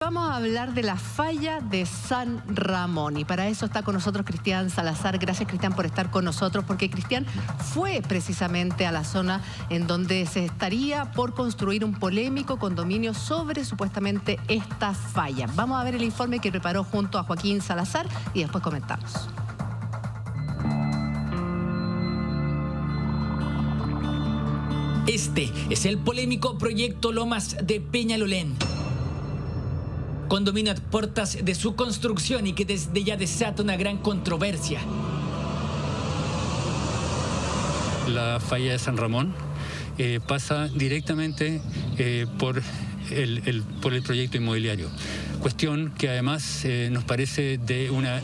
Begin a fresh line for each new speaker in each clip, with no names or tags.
Vamos a hablar de la falla de San Ramón y para eso está con nosotros Cristian Salazar. Gracias, Cristian, por estar con nosotros, porque Cristian fue precisamente a la zona en donde se estaría por construir un polémico condominio sobre supuestamente esta falla. Vamos a ver el informe que preparó junto a Joaquín Salazar y después comentamos.
Este es el polémico proyecto Lomas de Peñalolén. Condominio a puertas de su construcción y que desde ya desata una gran controversia.
La falla de San Ramón pasa directamente por el proyecto inmobiliario. Cuestión que además nos parece de una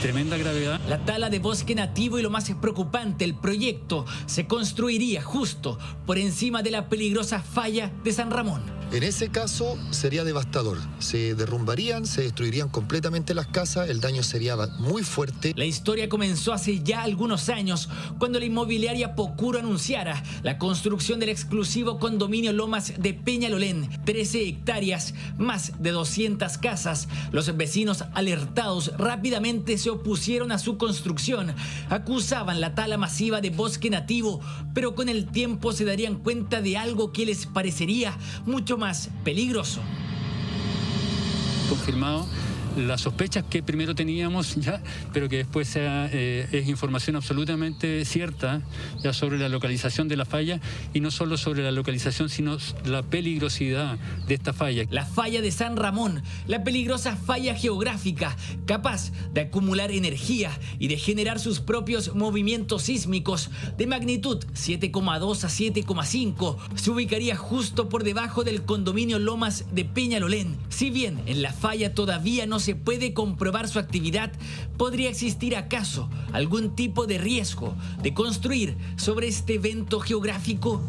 tremenda gravedad.
La tala de bosque nativo y lo más preocupante, el proyecto se construiría justo por encima de la peligrosa falla de San Ramón.
En ese caso sería devastador. Se derrumbarían, se destruirían completamente las casas, el daño sería muy fuerte.
La historia comenzó hace ya algunos años, cuando la inmobiliaria Pocuro anunciara la construcción del exclusivo condominio Lomas de Peñalolén. 13 hectáreas, más de 200 casas. Los vecinos, alertados, rápidamente se opusieron a su construcción. Acusaban la tala masiva de bosque nativo, pero con el tiempo se darían cuenta de algo que les parecería mucho más peligroso.
Confirmado las sospechas que primero teníamos ya, pero que después es información absolutamente cierta ya sobre la localización de la falla, y no solo sobre la localización, sino la peligrosidad de esta falla.
La falla de San Ramón, la peligrosa falla geográfica, capaz de acumular energía y de generar sus propios movimientos sísmicos de magnitud 7,2 a 7,5, se ubicaría justo por debajo del condominio Lomas de Peñalolén. Si bien en la falla todavía no se puede comprobar su actividad, ¿podría existir acaso algún tipo de riesgo de construir sobre este evento geográfico?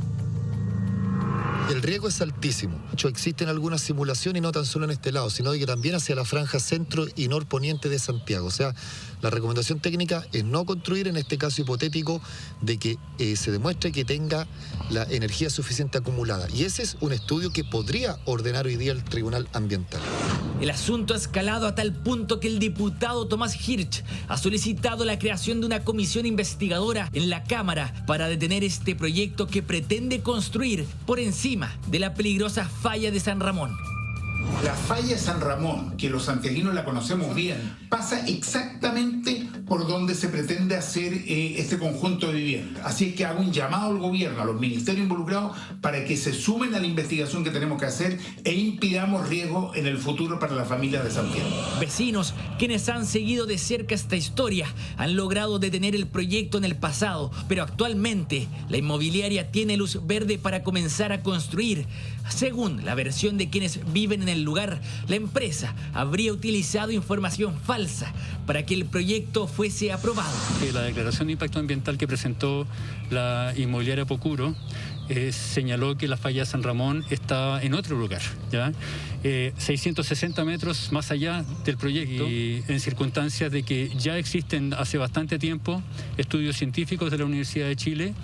El riesgo es altísimo. De hecho, existen algunas simulaciones, y no tan solo en este lado, sino que también hacia la franja centro y norponiente de Santiago. O sea, la recomendación técnica es no construir en este caso hipotético de que se demuestre que tenga la energía suficiente acumulada. Y ese es un estudio que podría ordenar hoy día el Tribunal Ambiental.
El asunto ha escalado a tal punto que el diputado Tomás Hirsch ha solicitado la creación de una comisión investigadora en la Cámara para detener este proyecto que pretende construir por encima de la peligrosa falla de San Ramón.
La falla de San Ramón, que los santiaguinos la conocemos bien, pasa exactamente por donde se pretende hacer este conjunto de viviendas. Así es que hago un llamado al gobierno, a los ministerios involucrados, para que se sumen a la investigación que tenemos que hacer e impidamos riesgo en el futuro para la familia de Santiago.
Vecinos, quienes han seguido de cerca esta historia, han logrado detener el proyecto en el pasado, pero actualmente la inmobiliaria tiene luz verde para comenzar a construir. Según la versión de quienes viven en el lugar, la empresa habría utilizado información falsa para que el proyecto fuese aprobado.
La declaración de impacto ambiental que presentó la inmobiliaria Pocuro señaló que la falla de San Ramón estaba en otro lugar, ¿ya? 660 metros más allá del proyecto, y en circunstancias de que ya existen hace bastante tiempo estudios científicos de la Universidad de Chile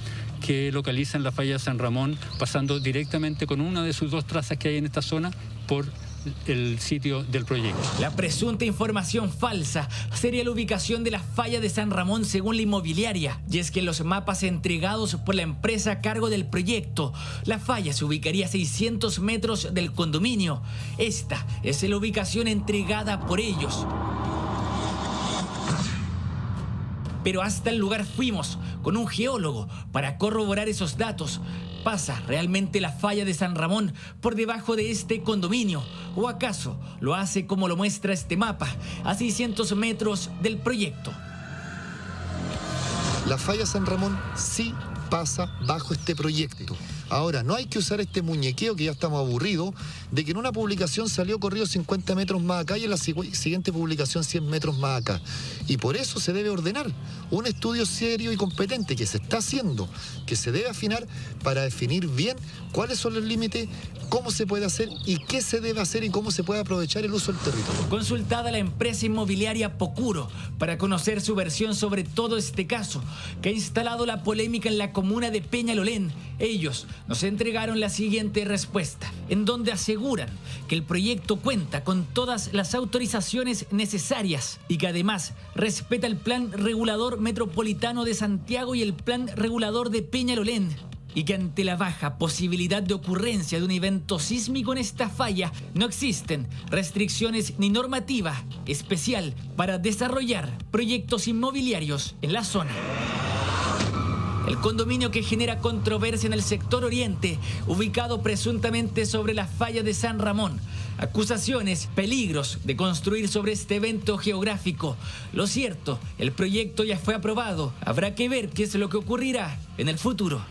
que localizan la falla de San Ramón pasando directamente con una de sus dos trazas que hay en esta zona por el sitio del proyecto.
La presunta información falsa sería la ubicación de la falla de San Ramón según la inmobiliaria, y es que en los mapas entregados por la empresa a cargo del proyecto, la falla se ubicaría a 600 metros del condominio. Esta es la ubicación entregada por ellos. Pero hasta el lugar fuimos con un geólogo para corroborar esos datos. ¿Pasa realmente la falla de San Ramón por debajo de este condominio? ¿O acaso lo hace como lo muestra este mapa, a 600 metros del proyecto?
La falla San Ramón sí pasa bajo este proyecto. Ahora, no hay que usar este muñequeo que ya estamos aburridos, de que en una publicación salió corrido 50 metros más acá y en la siguiente publicación 100 metros más acá. Y por eso se debe ordenar un estudio serio y competente que se está haciendo, que se debe afinar para definir bien cuáles son los límites, cómo se puede hacer y qué se debe hacer y cómo se puede aprovechar el uso del territorio.
Consultada la empresa inmobiliaria Pocuro para conocer su versión sobre todo este caso, que ha instalado la polémica en la comuna de Peñalolén, Ellos nos entregaron la siguiente respuesta, en donde aseguran que el proyecto cuenta con todas las autorizaciones necesarias y que además respeta el Plan Regulador Metropolitano de Santiago y el Plan Regulador de Peñalolén, y que ante la baja posibilidad de ocurrencia de un evento sísmico en esta falla no existen restricciones ni normativa especial para desarrollar proyectos inmobiliarios en la zona. El condominio que genera controversia en el sector oriente, ubicado presuntamente sobre la falla de San Ramón. Acusaciones, peligros de construir sobre este evento geográfico. Lo cierto, el proyecto ya fue aprobado. Habrá que ver qué es lo que ocurrirá en el futuro.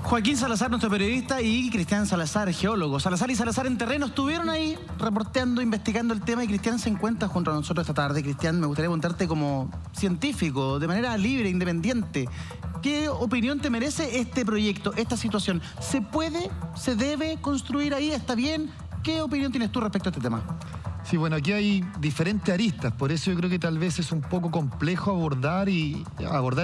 Joaquín Salazar, nuestro periodista, y Cristian Salazar, geólogo. Salazar y Salazar en terreno estuvieron ahí reporteando, investigando el tema, y Cristian se encuentra junto a nosotros esta tarde. Cristian, me gustaría preguntarte como científico, de manera libre, independiente, ¿qué opinión te merece este proyecto, esta situación? ¿Se puede, se debe construir ahí? ¿Está bien? ¿Qué opinión tienes tú respecto a este tema?
Sí, bueno, aquí hay diferentes aristas, por eso yo creo que tal vez es un poco complejo abordar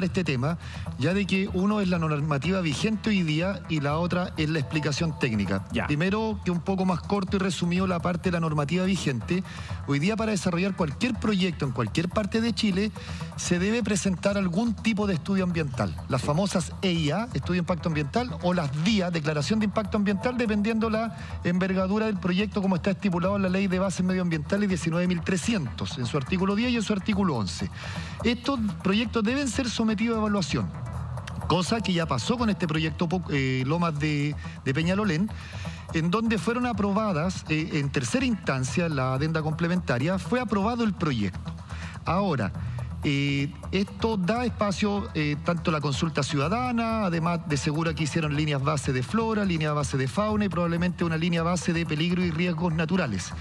este tema, ya de que uno es la normativa vigente hoy día y la otra es la explicación técnica.
Ya.
Primero, que un poco más corto y resumido la parte de la normativa vigente. Hoy día, para desarrollar cualquier proyecto en cualquier parte de Chile, se debe presentar algún tipo de estudio ambiental. Las famosas EIA, Estudio de Impacto Ambiental, o las DIA, Declaración de Impacto Ambiental, dependiendo la envergadura del proyecto, como está estipulado en la Ley de Bases Medioambientales 19.300, en su artículo 10 y en su artículo 11. Estos proyectos deben ser sometidos a evaluación, cosa que ya pasó con este proyecto Lomas de Peñalolén, en donde fueron aprobadas en tercera instancia, la adenda complementaria, fue aprobado el proyecto. Ahora, esto da espacio tanto a la consulta ciudadana, además de seguro que hicieron líneas base de flora, línea base de fauna y probablemente una línea base de peligro y riesgos naturales.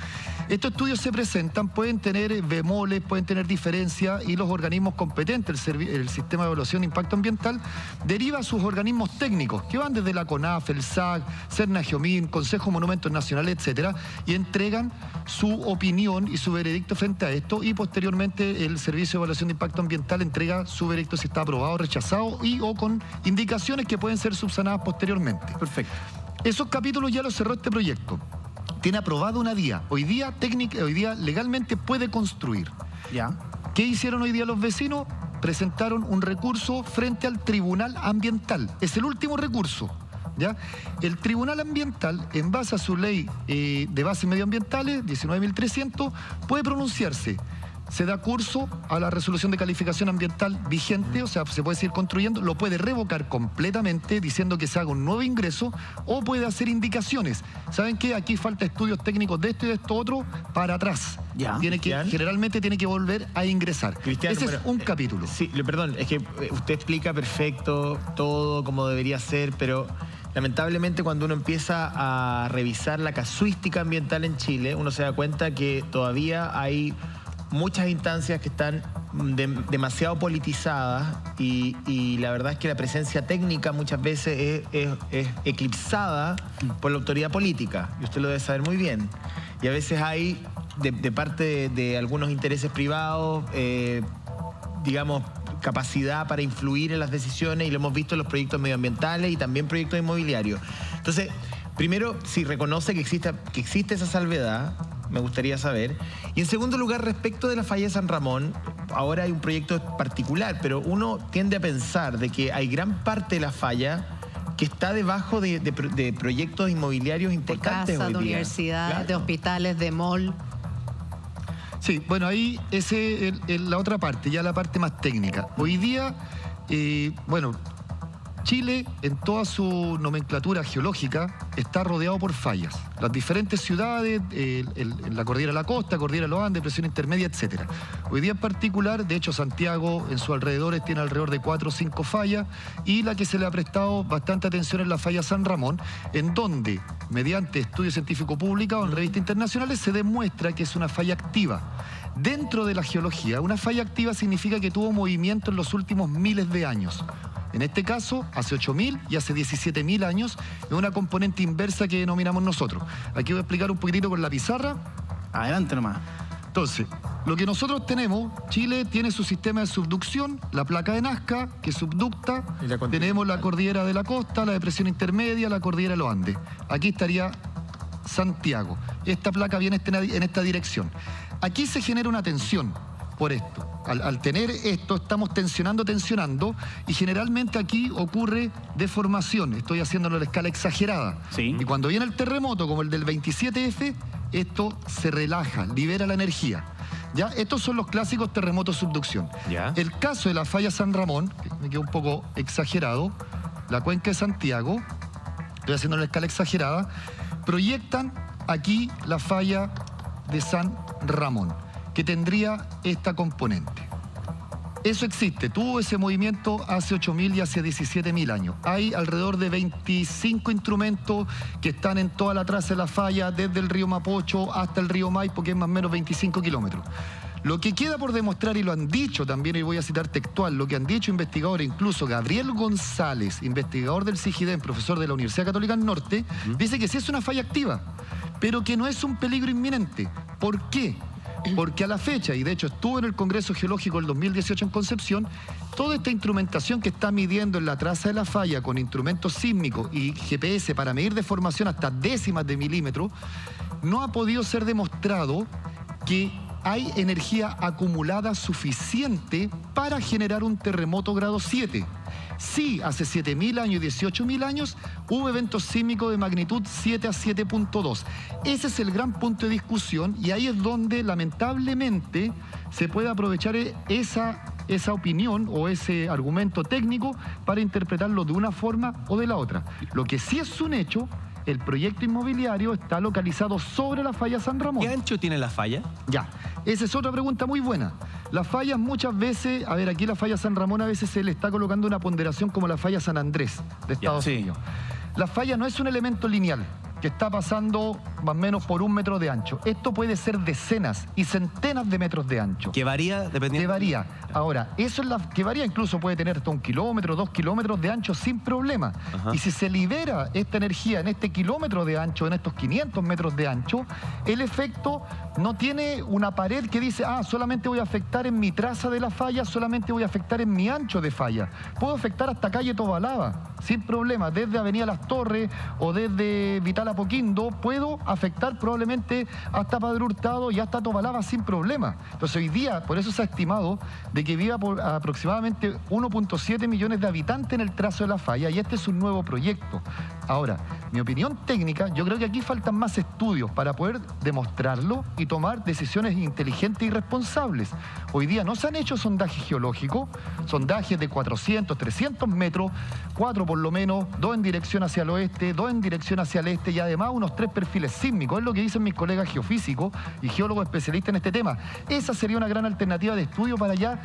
Estos estudios se presentan, pueden tener bemoles, pueden tener diferencias, y los organismos competentes, el Sistema de Evaluación de Impacto Ambiental, deriva a sus organismos técnicos, que van desde la CONAF, el SAC, Cernagiomín, Consejo de Monumentos Nacionales, etcétera, y entregan su opinión y su veredicto frente a esto, y posteriormente el Servicio de Evaluación de Impacto Ambiental entrega su veredicto si está aprobado, rechazado o con indicaciones que pueden ser subsanadas posteriormente.
Perfecto.
Esos capítulos ya los cerró este proyecto. Tiene aprobado una DIA. Hoy día legalmente puede construir.
Ya.
¿Qué hicieron hoy día los vecinos? Presentaron un recurso frente al Tribunal Ambiental. Es el último recurso, ¿ya? El Tribunal Ambiental, en base a su ley de bases medioambientales, 19.300, puede pronunciarse. Se da curso a la resolución de calificación ambiental vigente, o sea, se puede seguir construyendo, lo puede revocar completamente diciendo que se haga un nuevo ingreso, o puede hacer indicaciones. ¿Saben qué? Aquí falta estudios técnicos de esto y de esto otro para atrás.
Ya.
Generalmente tiene que volver a ingresar.
Cristian,
ese es un capítulo.
Sí, perdón, es que usted explica perfecto todo como debería ser, pero lamentablemente cuando uno empieza a revisar la casuística ambiental en Chile, uno se da cuenta que todavía hay muchas instancias que están demasiado politizadas y la verdad es que la presencia técnica muchas veces es eclipsada por la autoridad política, y usted lo debe saber muy bien. Y a veces hay, de parte de algunos intereses privados, digamos, capacidad para influir en las decisiones, y lo hemos visto en los proyectos medioambientales y también proyectos inmobiliarios. Entonces, primero, si reconoce que existe esa salvedad, me gustaría saber. Y en segundo lugar, respecto de la falla de San Ramón, ahora hay un proyecto particular, pero uno tiende a pensar de que hay gran parte de la falla que está debajo de proyectos inmobiliarios importantes
de
hoy
casa, de
día.
universidades,
Claro.
de hospitales, de mall.
Sí, bueno, ahí ese es la otra parte, ya la parte más técnica. Hoy día, Chile, en toda su nomenclatura geológica, está rodeado por fallas. Las diferentes ciudades, la cordillera de la costa, cordillera de los Andes, presión intermedia, etc. Hoy día en particular, de hecho, Santiago en sus alrededores tiene alrededor de 4 o 5 fallas, y la que se le ha prestado bastante atención es la falla San Ramón, en donde, mediante estudio científico publicado en revistas internacionales, se demuestra que es una falla activa. Dentro de la geología, una falla activa significa que tuvo movimiento en los últimos miles de años. En este caso, hace 8.000 y hace 17.000 años, es una componente inversa que denominamos nosotros. Aquí voy a explicar un poquitito con la pizarra.
Adelante nomás.
Entonces, lo que nosotros tenemos, Chile tiene su sistema de subducción, la placa de Nazca, que subducta, tenemos la cordillera de la costa, la depresión intermedia, la cordillera de los Andes. Aquí estaría Santiago. Esta placa viene en esta dirección. Aquí se genera una tensión por esto. Al tener esto, estamos tensionando, y generalmente aquí ocurre deformación. Estoy haciéndolo a la escala exagerada.
Sí.
Y cuando viene el terremoto, como el del 27F, esto se relaja, libera la energía. ¿Ya? Estos son los clásicos terremotos subducción.
¿Ya?
El caso de la falla San Ramón, que me quedó un poco exagerado, la cuenca de Santiago, estoy haciendo la escala exagerada, proyectan aquí la falla de San Ramón, que tendría esta componente. Eso existe, tuvo ese movimiento hace 8.000 y hace 17.000 años. Hay alrededor de 25 instrumentos que están en toda la traza de la falla, desde el río Mapocho hasta el río Maipo, que es más o menos 25 kilómetros. Lo que queda por demostrar, y lo han dicho también, y voy a citar textual, lo que han dicho investigadores, incluso Gabriel González, investigador del CIGIDEN, profesor de la Universidad Católica del Norte, dice que sí es una falla activa, pero que no es un peligro inminente. ¿Por qué? Porque a la fecha, y de hecho estuvo en el Congreso Geológico del 2018 en Concepción, toda esta instrumentación que está midiendo en la traza de la falla con instrumentos sísmicos y GPS para medir deformación hasta décimas de milímetro, no ha podido ser demostrado que hay energía acumulada suficiente para generar un terremoto grado 7. Sí, hace 7.000 años y 18.000 años hubo eventos sísmicos de magnitud 7 a 7.2. Ese es el gran punto de discusión, y ahí es donde lamentablemente se puede aprovechar esa opinión o ese argumento técnico para interpretarlo de una forma o de la otra. Lo que sí es un hecho, el proyecto inmobiliario está localizado sobre la falla San Ramón.
¿Qué ancho tiene la falla?
Ya, esa es otra pregunta muy buena. Las fallas muchas veces, a ver, aquí la falla San Ramón a veces se le está colocando una ponderación como la falla San Andrés de Estados Unidos. La falla no es un elemento lineal que está pasando más o menos por 1 metro de ancho. Esto puede ser decenas y centenas de metros de ancho.
¿Que varía dependiendo?
Que varía. Ahora, eso es que varía, incluso puede tener hasta 1 kilómetro, 2 kilómetros de ancho sin problema.
Ajá.
Y si se libera esta energía en este kilómetro de ancho, en estos 500 metros de ancho, el efecto no tiene una pared que dice, solamente voy a afectar en mi traza de la falla, solamente voy a afectar en mi ancho de falla. Puedo afectar hasta calle Tobalaba, sin problema, desde Avenida Las Torres o desde Vital Apoquindo, puedo afectar probablemente hasta Padre Hurtado y hasta Tobalaba sin problema. Entonces hoy día, por eso se ha estimado de que viva por aproximadamente 1.7 millones de habitantes en el trazo de la falla, y este es un nuevo proyecto. Ahora, mi opinión técnica, yo creo que aquí faltan más estudios para poder demostrarlo y tomar decisiones inteligentes y responsables. Hoy día no se han hecho sondajes geológicos, sondajes de 400, 300 metros, 4 por lo menos, 2 en dirección hacia el oeste, 2 en dirección hacia el este, y además unos 3 perfiles sísmicos. Es lo que dicen mis colegas geofísicos y geólogos especialistas en este tema. Esa sería una gran alternativa de estudio para ya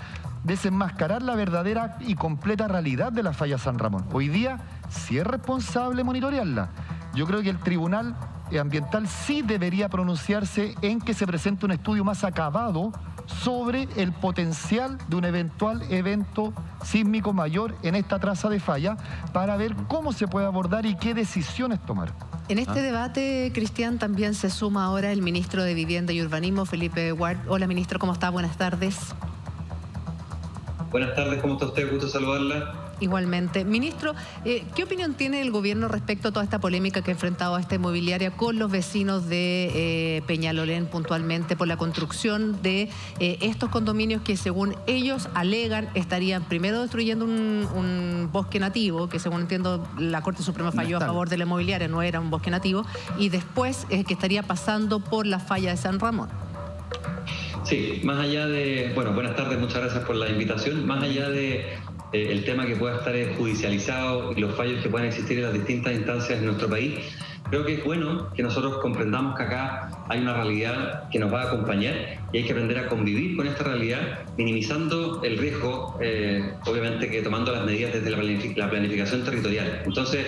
desenmascarar la verdadera y completa realidad de la falla San Ramón. Hoy día sí es responsable monitorearla. Yo creo que el Tribunal Ambiental sí debería pronunciarse en que se presente un estudio más acabado sobre el potencial de un eventual evento sísmico mayor en esta traza de falla, para ver cómo se puede abordar y qué decisiones tomar.
En este debate, Cristian, también se suma ahora el ministro de Vivienda y Urbanismo, Felipe Ward. Hola, ministro, ¿cómo está? Buenas tardes.
Buenas tardes, ¿cómo está usted? Gusto saludarla.
Igualmente. Ministro, ¿qué opinión tiene el gobierno respecto a toda esta polémica que ha enfrentado a esta inmobiliaria con los vecinos de Peñalolén puntualmente por la construcción de estos condominios que, según ellos alegan, estarían primero destruyendo un bosque nativo, que según entiendo la Corte Suprema falló a favor de la inmobiliaria, no era un bosque nativo, y después que estaría pasando por la falla de San Ramón?
Sí, más allá de... Bueno, buenas tardes, muchas gracias por la invitación. Más allá de el tema que pueda estar judicializado y los fallos que puedan existir en las distintas instancias de nuestro país, creo que es bueno que nosotros comprendamos que acá hay una realidad que nos va a acompañar y hay que aprender a convivir con esta realidad, minimizando el riesgo, obviamente que tomando las medidas desde la planificación territorial. Entonces,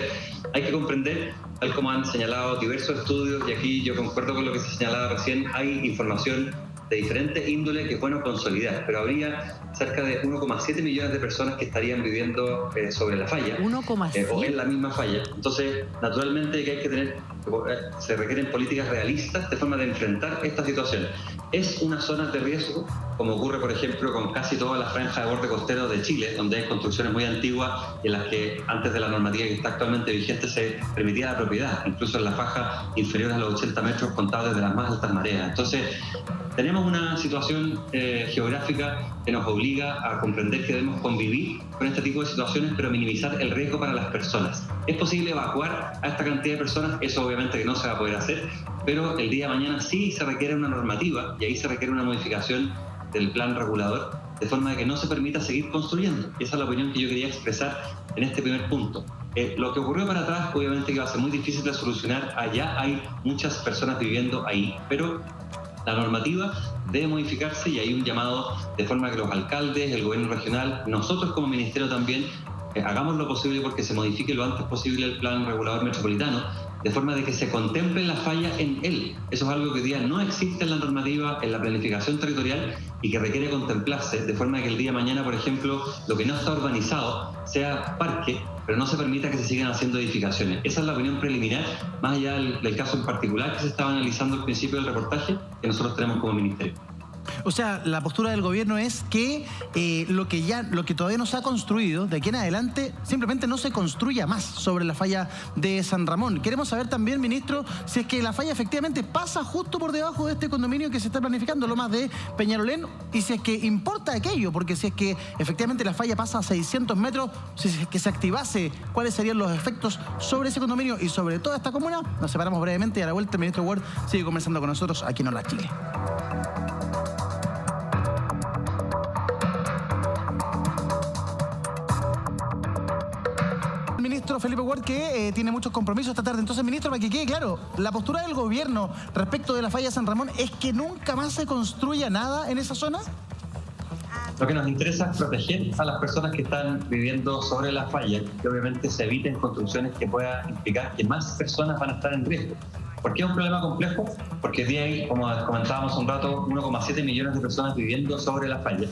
hay que comprender, tal como han señalado diversos estudios, y aquí yo concuerdo con lo que se señalaba recién, hay información de diferentes índoles que es bueno consolidar, pero habría cerca de 1,7 millones de personas que estarían viviendo sobre la falla
1,7
o en la misma falla. Entonces, naturalmente que hay que tener, se requieren políticas realistas de forma de enfrentar esta situación. Es una zona de riesgo, como ocurre, por ejemplo, con casi toda la franja de borde costero de Chile, donde hay construcciones muy antiguas y en las que antes de la normativa que está actualmente vigente se permitía la propiedad, incluso en la faja inferior a los 80 metros contados desde las más altas mareas. Entonces, tenemos una situación geográfica que nos obliga a comprender que debemos convivir con este tipo de situaciones, pero minimizar el riesgo para las personas. ¿Es posible evacuar a esta cantidad de personas? Eso obviamente que no se va a poder hacer, pero el día de mañana sí se requiere una normativa y ahí se requiere una modificación del plan regulador, de forma de que no se permita seguir construyendo. Y esa es la opinión que yo quería expresar en este primer punto. Lo que ocurrió para atrás, obviamente que va a ser muy difícil de solucionar. Allá hay muchas personas viviendo ahí, pero la normativa debe modificarse y hay un llamado de forma que los alcaldes, el gobierno regional, nosotros como ministerio también, hagamos lo posible porque se modifique lo antes posible el plan regulador metropolitano, de forma de que se contemple la falla en él. Eso es algo que hoy día no existe en la normativa, en la planificación territorial y que requiere contemplarse, de forma que el día de mañana, por ejemplo, lo que no está urbanizado sea parque, pero no se permita que se sigan haciendo edificaciones. Esa es la opinión preliminar, más allá del caso en particular que se estaba analizando al principio del reportaje, que nosotros tenemos como ministerio.
O sea, la postura del gobierno es que lo que todavía no se ha construido, de aquí en adelante, simplemente no se construya más sobre la falla de San Ramón. Queremos saber también, ministro, si es que la falla efectivamente pasa justo por debajo de este condominio que se está planificando, Lomas de Peñalolén, y si es que importa aquello, porque si es que efectivamente la falla pasa a 600 metros, si es que se activase, ¿cuáles serían los efectos sobre ese condominio y sobre toda esta comuna? Nos separamos brevemente y a la vuelta el ministro Ward sigue conversando con nosotros aquí en Hola Chile. Ministro Felipe Ward, que tiene muchos compromisos esta tarde. Entonces, ministro, para que quede claro, la postura del gobierno respecto de la falla de San Ramón es que nunca más se construya nada en esa zona.
Lo que nos interesa es proteger a las personas que están viviendo sobre la falla, que obviamente se eviten construcciones que puedan implicar que más personas van a estar en riesgo. ¿Por qué es un problema complejo? Porque de ahí, como comentábamos un rato, 1,7 millones de personas viviendo sobre la falla.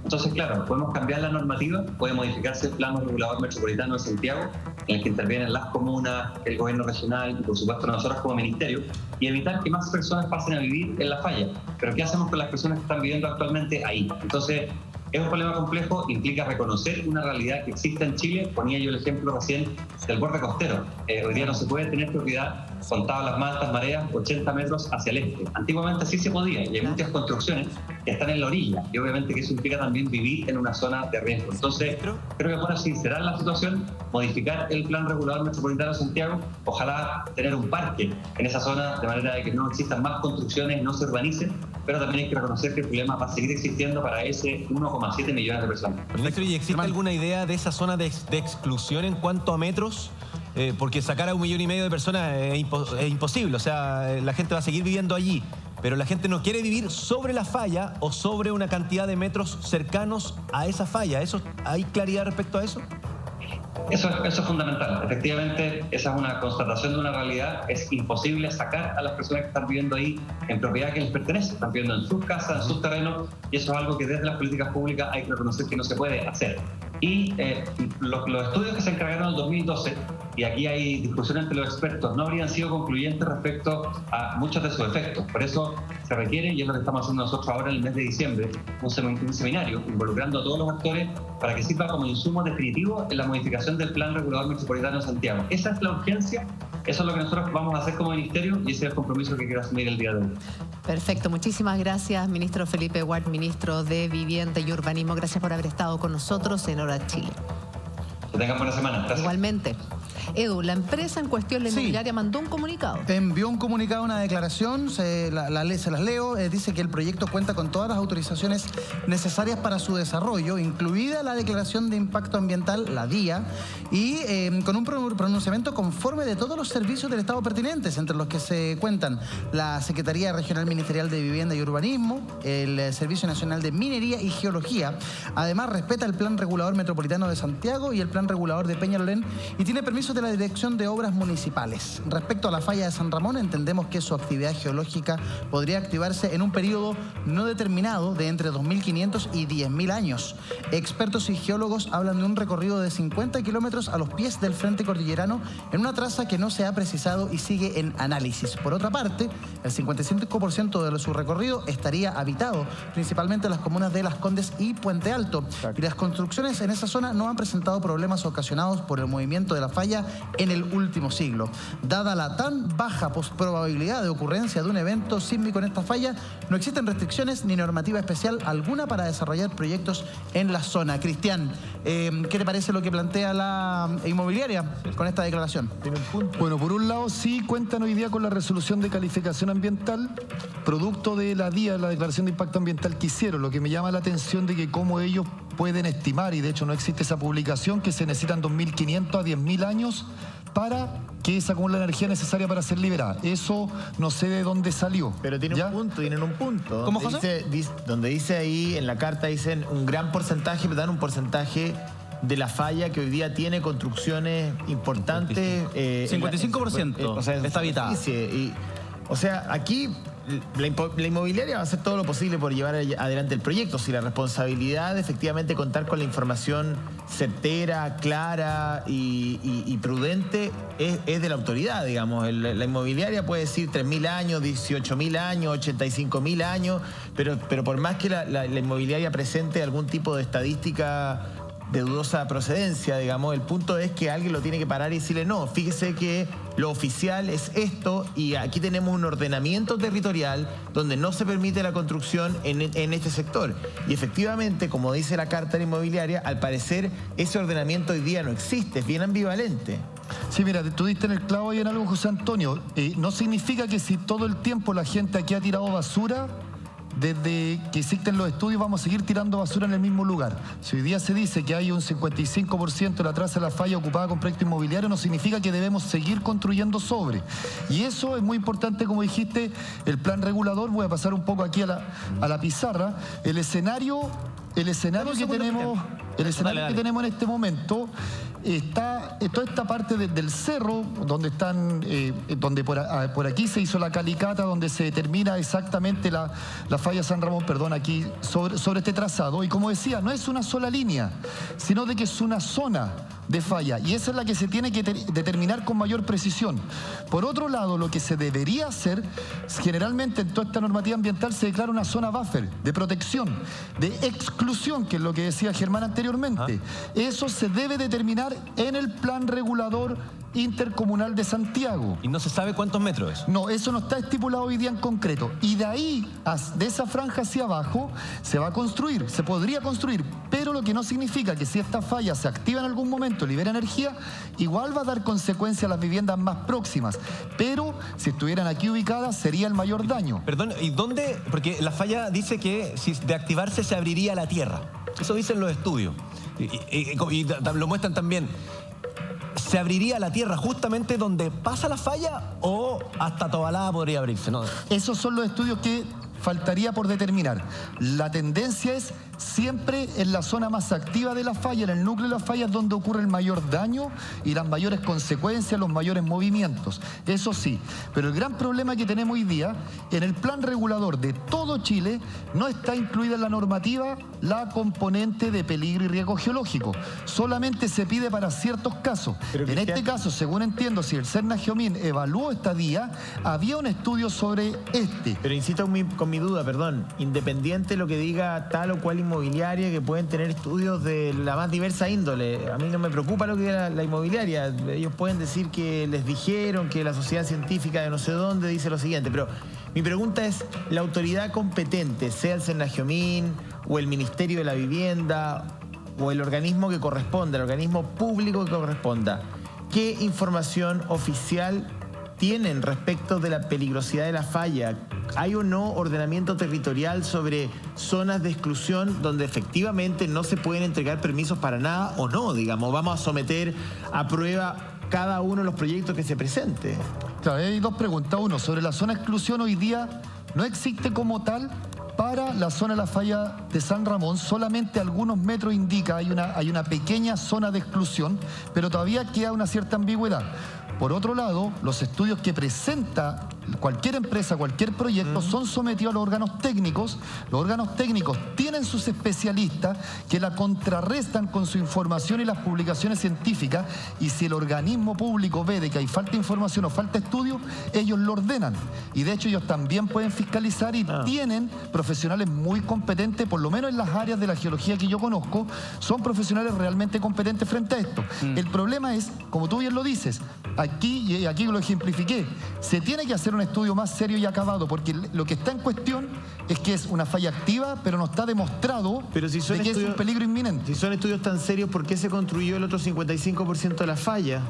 Entonces, claro, podemos cambiar la normativa, puede modificarse el Plan Regulador Metropolitano de Santiago, en el que intervienen las comunas, el gobierno regional y, por supuesto, nosotros como ministerio, y evitar que más personas pasen a vivir en la falla. Pero ¿qué hacemos con las personas que están viviendo actualmente ahí? Entonces, es un problema complejo, implica reconocer una realidad que existe en Chile. Ponía yo el ejemplo recién del borde costero. Hoy día no se puede tener propiedad contadas las más altas mareas 80 metros hacia el este. Antiguamente sí se podía y hay muchas construcciones que están en la orilla y obviamente que eso implica también vivir en una zona de riesgo. Entonces, creo que para sincerar la situación, modificar el Plan Regulador Metropolitano de Santiago, ojalá tener un parque en esa zona de manera de que no existan más construcciones, no se urbanicen, pero también hay que reconocer que el problema va a seguir existiendo para ese 1,7 millones de personas.
Ministro, ¿y existe alguna idea de esa zona de exclusión en cuanto a metros? Porque sacar a 1,5 millones de personas es imposible, o sea, la gente va a seguir viviendo allí, pero la gente no quiere vivir sobre la falla o sobre una cantidad de metros cercanos a esa falla. ¿Hay claridad respecto a eso?
Eso es fundamental. Efectivamente, esa es una constatación de una realidad. Es imposible sacar a las personas que están viviendo ahí en propiedad que les pertenece. Están viviendo en sus casas, en sus terrenos, y eso es algo que desde las políticas públicas hay que reconocer que no se puede hacer. Y los estudios que se encargaron en el 2012, y aquí hay discusión entre los expertos, no habrían sido concluyentes respecto a muchos de sus efectos. Por eso se requiere, y es lo que estamos haciendo nosotros ahora en el mes de diciembre, un seminario involucrando a todos los actores para que sirva como insumo definitivo en la modificación del Plan Regulador Metropolitano de Santiago. Esa es la urgencia, eso es lo que nosotros vamos a hacer como ministerio y ese es el compromiso que quiero asumir el día de hoy.
Perfecto, muchísimas gracias, ministro Felipe Ward, ministro de Vivienda y Urbanismo. Gracias por haber estado con nosotros en Hora Chile.
Que tengan buena semana. Gracias.
Igualmente. Edu, la empresa en cuestión, la inmobiliaria, mandó un comunicado.
Envió un comunicado, una declaración, se las leo. Dice que el proyecto cuenta con todas las autorizaciones necesarias para su desarrollo, incluida la declaración de impacto ambiental, la DIA, y con un pronunciamiento conforme de todos los servicios del Estado pertinentes, entre los que se cuentan la Secretaría Regional Ministerial de Vivienda y Urbanismo, el Servicio Nacional de Minería y Geología. Además, respeta el Plan Regulador Metropolitano de Santiago y el Plan Regulador de Peñalolén y tiene permisos de de la Dirección de Obras Municipales. Respecto a la falla de San Ramón, entendemos que su actividad geológica podría activarse en un periodo no determinado de entre 2.500 y 10.000 años. Expertos y geólogos hablan de un recorrido de 50 kilómetros a los pies del frente cordillerano en una traza que no se ha precisado y sigue en análisis. Por otra parte, el 55% de su recorrido estaría habitado, principalmente en las comunas de Las Condes y Puente Alto. Y las construcciones en esa zona no han presentado problemas ocasionados por el movimiento de la falla en el último siglo. Dada la tan baja probabilidad de ocurrencia de un evento sísmico en esta falla, no existen restricciones ni normativa especial alguna para desarrollar proyectos en la zona. Cristian, ¿qué te parece lo que plantea la inmobiliaria con esta declaración?
Bueno, por un lado sí cuentan hoy día con la resolución de calificación ambiental, producto de la DIA, la declaración de impacto ambiental que hicieron. Lo que me llama la atención de que cómo ellos pueden estimar, y de hecho no existe esa publicación, que se necesitan 2.500 a 10.000 años para que se acumule la energía necesaria para ser liberada. Eso no sé de dónde salió.
Pero tienen un punto.
¿Cómo, José?
Donde dice ahí, en la carta dicen un gran porcentaje, dan un porcentaje de la falla que hoy día tiene construcciones importantes.
55% está habitada.
O sea, aquí la inmobiliaria va a hacer todo lo posible por llevar adelante el proyecto. Si la responsabilidad de efectivamente contar con la información certera, clara y prudente es de la autoridad, digamos. La inmobiliaria puede decir 3.000 años, 18.000 años, 85.000 años, pero por más que la inmobiliaria presente algún tipo de estadística de dudosa procedencia, digamos, el punto es que alguien lo tiene que parar y decirle, no, fíjese que lo oficial es esto y aquí tenemos un ordenamiento territorial donde no se permite la construcción en este sector. Y efectivamente, como dice la carta de la inmobiliaria, al parecer ese ordenamiento hoy día no existe, es bien ambivalente.
Sí, mira, tú diste en el clavo ahí en algo, José Antonio. No significa que si todo el tiempo la gente aquí ha tirado basura, desde que existen los estudios vamos a seguir tirando basura en el mismo lugar. Si hoy día se dice que hay un 55% de la traza de la falla ocupada con proyecto inmobiliario, no significa que debemos seguir construyendo sobre. Y eso es muy importante, como dijiste, el plan regulador. Voy a pasar un poco aquí a la pizarra. El escenario que tenemos en este momento está toda esta parte del cerro donde están, donde por aquí se hizo la calicata, donde se determina exactamente la falla San Ramón, perdón, aquí sobre este trazado. Y como decía, no es una sola línea, sino de que es una zona de falla, y esa es la que se tiene que determinar con mayor precisión. Por otro lado, lo que se debería hacer, generalmente en toda esta normativa ambiental se declara una zona buffer, de protección, de exclusión, que es lo que decía Germán anteriormente. Eso se debe determinar en el plan regulador intercomunal de Santiago.
¿Y no se sabe cuántos metros es?
No, eso no está estipulado hoy día en concreto. Y de ahí, de esa franja hacia abajo, se va a construir, se podría construir, pero lo que no significa que si esta falla se activa en algún momento, libera energía, igual va a dar consecuencia a las viviendas más próximas. Pero si estuvieran aquí ubicadas, sería el mayor daño.
Perdón, ¿y dónde? Porque la falla dice que si de activarse se abriría la tierra. Eso dicen los estudios. Y lo muestran también. ¿Se abriría la tierra justamente donde pasa la falla o hasta Tobalá podría abrirse? ¿No?
Esos son los estudios que faltaría por determinar. La tendencia es siempre en la zona más activa de la falla, en el núcleo de la falla, es donde ocurre el mayor daño y las mayores consecuencias, los mayores movimientos. Eso sí, pero el gran problema que tenemos hoy día, en el plan regulador de todo Chile, no está incluida en la normativa la componente de peligro y riesgo geológico. Solamente se pide para ciertos casos. En este caso, según entiendo, si el CERNA-GEOMIN evaluó esta DIA, había un estudio sobre este.
Pero insisto con mi duda, perdón, independiente de lo que diga tal o cual inmobiliaria, que pueden tener estudios de la más diversa índole. A mí no me preocupa lo que diga la inmobiliaria. Ellos pueden decir que les dijeron que la sociedad científica de no sé dónde dice lo siguiente, pero mi pregunta es, la autoridad competente, sea el CERNA-GEOMIN o el Ministerio de la Vivienda o el organismo que corresponda, el organismo público que corresponda, ¿qué información oficial tienen respecto de la peligrosidad de la falla? ¿Hay o no ordenamiento territorial sobre zonas de exclusión donde efectivamente no se pueden entregar permisos para nada o no? Digamos, vamos a someter a prueba cada uno de los proyectos que se presente.
Claro, hay dos preguntas. Uno, sobre la zona de exclusión hoy día no existe como tal para ahora la zona de la falla de San Ramón solamente algunos metros indica, hay una pequeña zona de exclusión, pero todavía queda una cierta ambigüedad. Por otro lado, los estudios que presenta cualquier empresa, cualquier proyecto, son sometidos a los órganos técnicos. Los órganos técnicos tienen sus especialistas que la contrarrestan con su información y las publicaciones científicas, y si el organismo público ve de que hay falta de información o falta de estudio, ellos lo ordenan. Y de hecho ellos también pueden fiscalizar y tienen profesionales muy competentes, por lo menos en las áreas de la geología que yo conozco, son profesionales realmente competentes frente a esto. El problema es, como tú bien lo dices, aquí lo ejemplifiqué, se tiene que hacer un estudio más serio y acabado, porque lo que está en cuestión es que es una falla activa, pero no está demostrado de que es un peligro inminente.
Si son estudios tan serios, ¿por qué se construyó el otro 55% de la falla?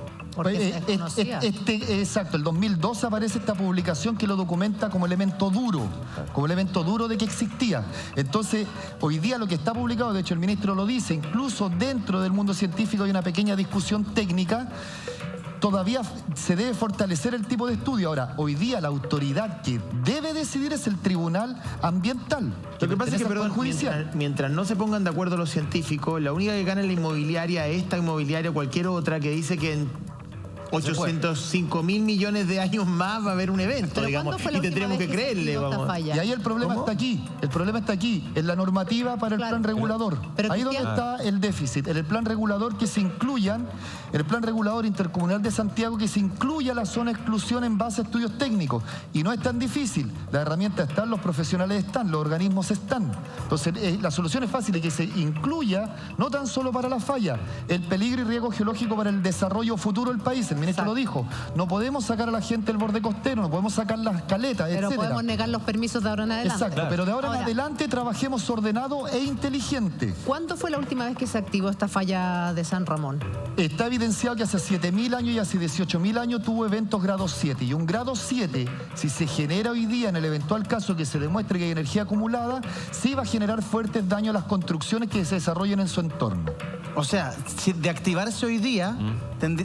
Exacto, el 2012 aparece esta publicación que lo documenta como elemento duro de que existía. Entonces, hoy día lo que está publicado, de hecho el ministro lo dice, incluso dentro del mundo científico hay una pequeña discusión técnica. Todavía se debe fortalecer el tipo de estudio. Ahora, hoy día la autoridad que debe decidir es el Tribunal Ambiental.
Lo que pasa es que, perdón, mientras no se pongan de acuerdo los científicos, la única que gana en la inmobiliaria, esta inmobiliaria o cualquier otra, que dice que en 805 mil millones de años más va a haber un evento, digamos, y tendremos que creerle.
Y ahí el problema está aquí. El problema está aquí, en la normativa para el plan regulador. Ahí donde está el déficit, en el plan regulador que se incluyan, el plan regulador intercomunal de Santiago, que se incluya la zona de exclusión en base a estudios técnicos. Y no es tan difícil. Las herramientas están, los profesionales están, los organismos están. Entonces, la solución es fácil, es que se incluya, no tan solo para la falla, el peligro y riesgo geológico para el desarrollo futuro del país. El ministro lo dijo, no podemos sacar a la gente del borde costero, no podemos sacar las caletas,
pero
etcétera.
podemos negar los permisos de ahora en adelante.
Exacto, pero de ahora en adelante trabajemos ordenado e inteligente.
¿Cuándo fue la última vez que se activó esta falla de San Ramón?
Está evidenciado que hace 7.000 años y hace 18.000 años tuvo eventos grado 7. Y un grado 7, si se genera hoy día en el eventual caso que se demuestre que hay energía acumulada, sí va a generar fuertes daños a las construcciones que se desarrollen en su entorno.
O sea, si de activarse hoy día,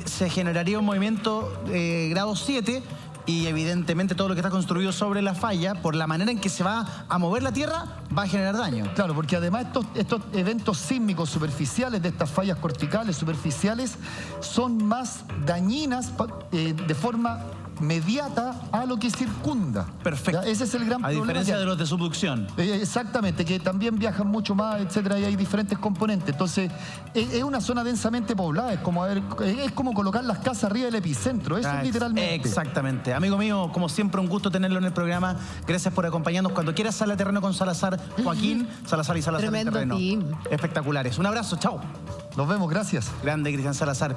se generaría un movimiento grado 7 y evidentemente todo lo que está construido sobre la falla, por la manera en que se va a mover la tierra, va a generar daño.
Claro, porque además estos eventos sísmicos superficiales de estas fallas corticales superficiales son más dañinas de forma mediata a lo que circunda.
Perfecto.
¿Ya? Ese es el gran problema.
A diferencia de los de subducción.
Exactamente, que también viajan mucho más, etcétera, y hay diferentes componentes. Entonces, es una zona densamente poblada, es como colocar las casas arriba del epicentro, eso es literalmente.
Exactamente. Amigo mío, como siempre, un gusto tenerlo en el programa. Gracias por acompañarnos. Cuando quieras sale a terreno con Salazar, Joaquín, Salazar y Salazar en terreno.
Team.
Espectaculares. Un abrazo, chao.
Nos vemos, gracias.
Grande Cristian Salazar.